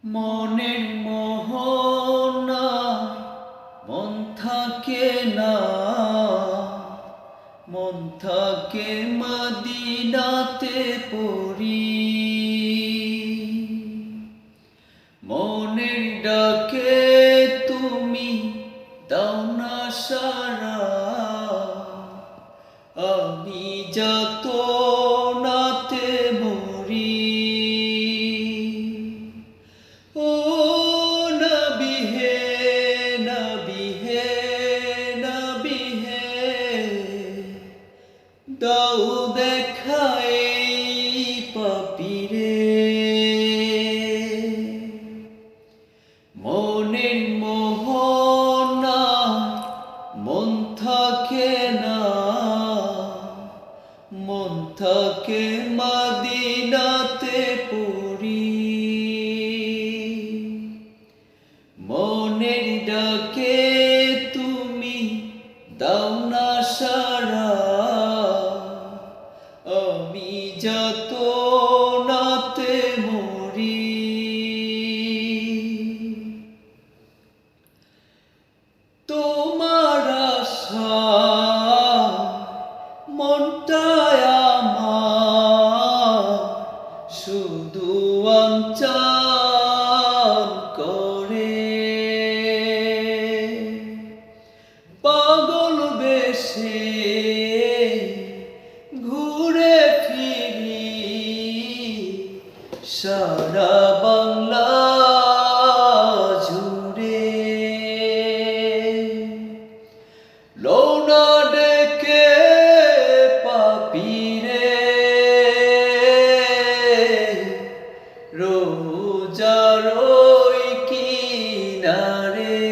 মনের মোহনায় মন থাকে না, মন থাকে মদিনাতে পড়ি। মনের ডাকে তুমি দাও না সাড়া, আমি যত নাতে মরি। ও নবী হে, নবী হে, নবী হে, দাও দেখা এই পাপীরে। মনের মোহনায় মন থাকে না, মন থাকে মদিনাতে পড়ি। মনের ডাকে তুমি দাও না সাড়া, আমি যত নাতে মরি। তোমার আশায় মনটায় আমার শুধু অঞ্চল করে। পাগল বেশে ঘুরে ফিরি সারা বাংলা জুড়ে। লোনা ডেকে পাপীরে রোজার ওই কিনারে।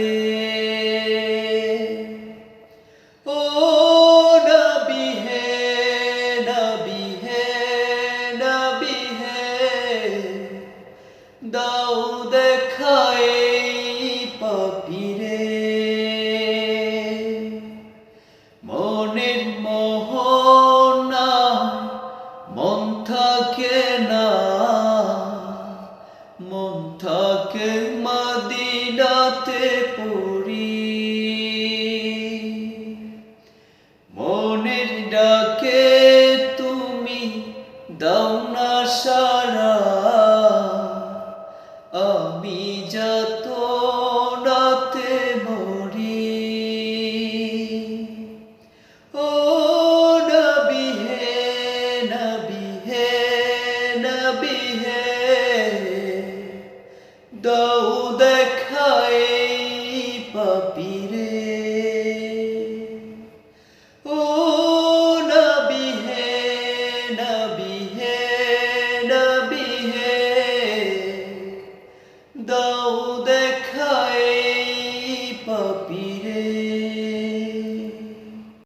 ও নবী হে, নবী হে, নবী হে, দাও দেখা এই পাপীরে। মনের মোহনায় মন থাকে না, মন থাকে মদিনাতে পড়ি। মনের ডাকে তুমি দাও না সাড়া, আমি যত নাতে মরি। ও নবী হে, নবী হে, নবী হে, দাও দেখা এই পাপীরে। ও নবী হে, নবী হে, নবী হে, দাও দেখা